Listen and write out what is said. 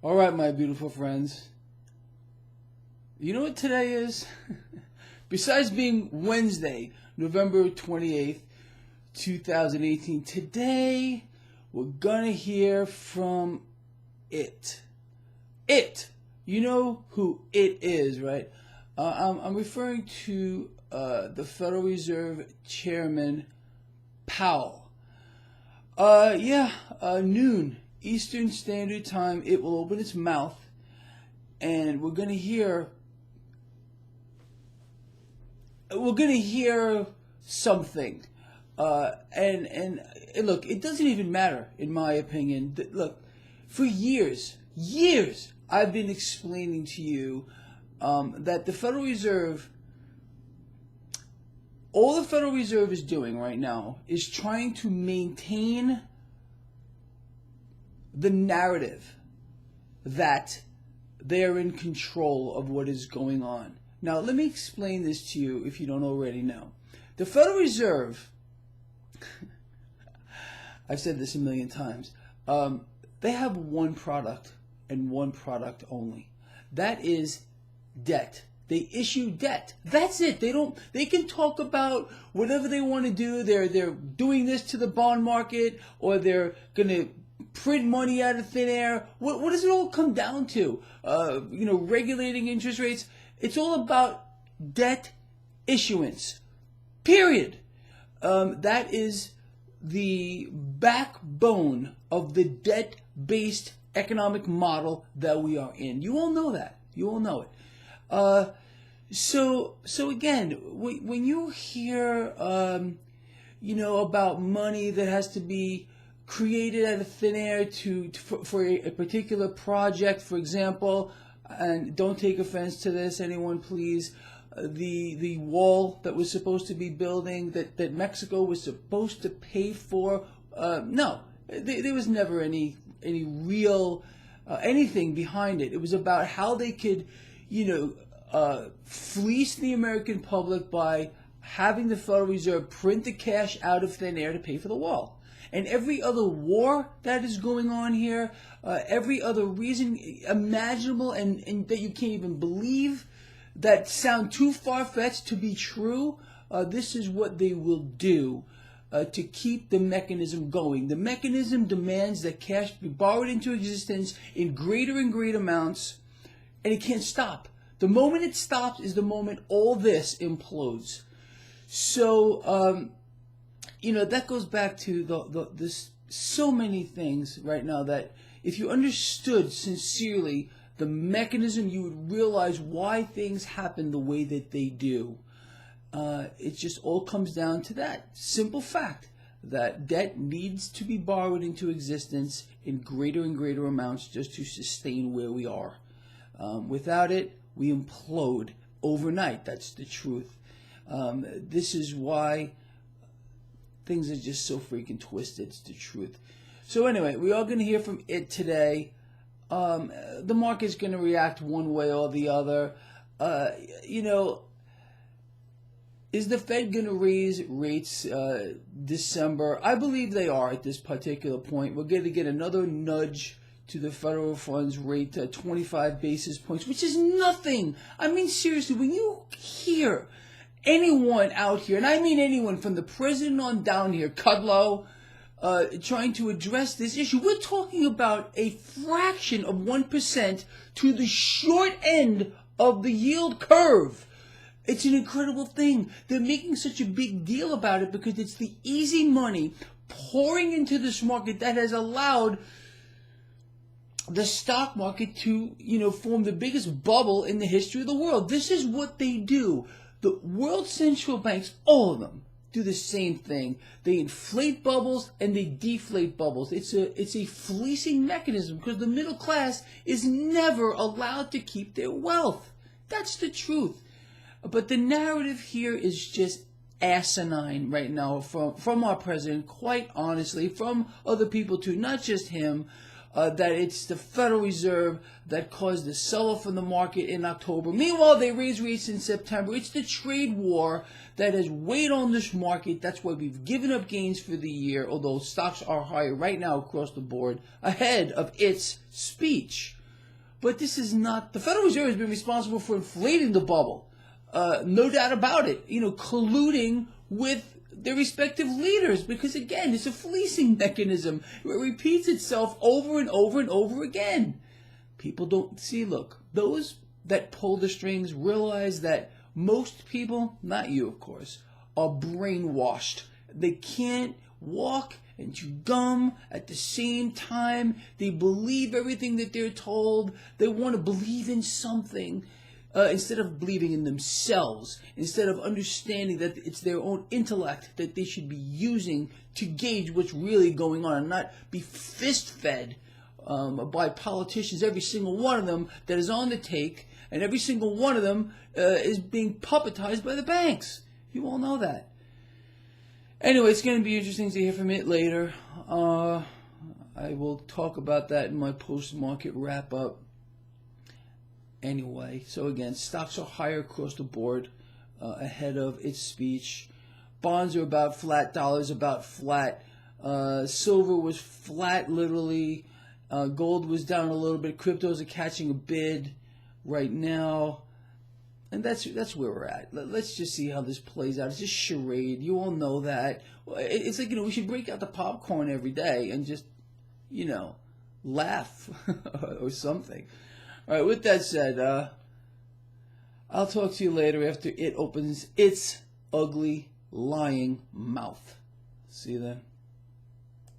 All right, my beautiful friends. You know what today is? Besides being Wednesday, November 28th, 2018, today we're going to hear from it. It. You know who it is, right? I'm referring to the Federal Reserve Chairman Powell. Noon Eastern Standard Time, it will open its mouth, and we're gonna hear something. And look, it doesn't even matter, in my opinion. Look, for years, I've been explaining to you that the Federal Reserve, all the Federal Reserve is doing right now is trying to maintain the narrative that they're in control of what is going on. Now, let me explain this to you if you don't already know. The Federal Reserve, I've said this a million times, they have one product and one product only. That is debt. They issue debt. That's it. They can talk about whatever they want to do. They're doing this to the bond market, or they're going to print money out of thin air. What does it all come down to? Regulating interest rates. It's all about debt issuance. Period. That is the backbone of the debt-based economic model that we are in. You all know that. You all know it. So again, when you hear, about money that has to be created out of thin air for a particular project, for example, and don't take offense to this, anyone, please. The wall that was supposed to be building, that Mexico was supposed to pay for, no, there was never any real anything behind it. It was about how they could, fleece the American public by having the Federal Reserve print the cash out of thin air to pay for the wall. And every other war that is going on here, every other reason imaginable and that you can't even believe, that sound too far-fetched to be true, this is what they will do to keep the mechanism going. The mechanism demands that cash be borrowed into existence in greater and greater amounts, and it can't stop. The moment it stops is the moment all this implodes. So, that goes back to this so many things right now that if you understood sincerely the mechanism, you would realize why things happen the way that they do. It just all comes down to that simple fact that debt needs to be borrowed into existence in greater and greater amounts just to sustain where we are. Without it, we implode overnight. That's the truth. This is why things are just so freaking twisted. It's the truth. So anyway, we are going to hear from it today. The market's going to react one way or the other. Is the Fed going to raise rates December? I believe they are at this particular point. We're going to get another nudge to the federal funds rate, 25 basis points, which is nothing. I mean, seriously, when you hear anyone out here, and I mean anyone from the president on down here, Kudlow, trying to address this issue, we're talking about a fraction of 1% to the short end of the yield curve. It's an incredible thing. They're making such a big deal about it because it's the easy money pouring into this market that has allowed the stock market to, form the biggest bubble in the history of the world. This is what they do. The world central banks, all of them, do the same thing. They inflate bubbles and they deflate bubbles. It's a fleecing mechanism because the middle class is never allowed to keep their wealth. That's the truth. But the narrative here is just asinine right now from our president, quite honestly, from other people too, not just him. That it's the Federal Reserve that caused the sell-off in the market in October. Meanwhile, they raised rates in September. It's the trade war that has weighed on this market. That's why we've given up gains for the year, although stocks are higher right now across the board ahead of its speech. But this is not, the Federal Reserve has been responsible for inflating the bubble. No doubt about it. Colluding with their respective leaders, because again, it's a fleecing mechanism. It repeats itself over and over and over again. People don't see, look, those that pull the strings realize that most people, not you of course, are brainwashed. They can't walk and chew gum at the same time. They believe everything that they're told. They want to believe in something. Instead of believing in themselves, instead of understanding that it's their own intellect that they should be using to gauge what's really going on, and not be fist-fed by politicians, every single one of them that is on the take, and every single one of them is being puppetized by the banks. You all know that. Anyway, it's going to be interesting to hear from it later. I will talk about that in my post-market wrap-up. Anyway, so again, stocks are higher across the board ahead of its speech. Bonds are about flat, dollars about flat. Silver was flat, literally. Gold was down a little bit. Cryptos are catching a bid right now. And that's where we're at. Let's just see how this plays out. It's just charade. You all know that. It's like, we should break out the popcorn every day and just, laugh or something. All right, with that said, I'll talk to you later after it opens its ugly, lying mouth. See you then.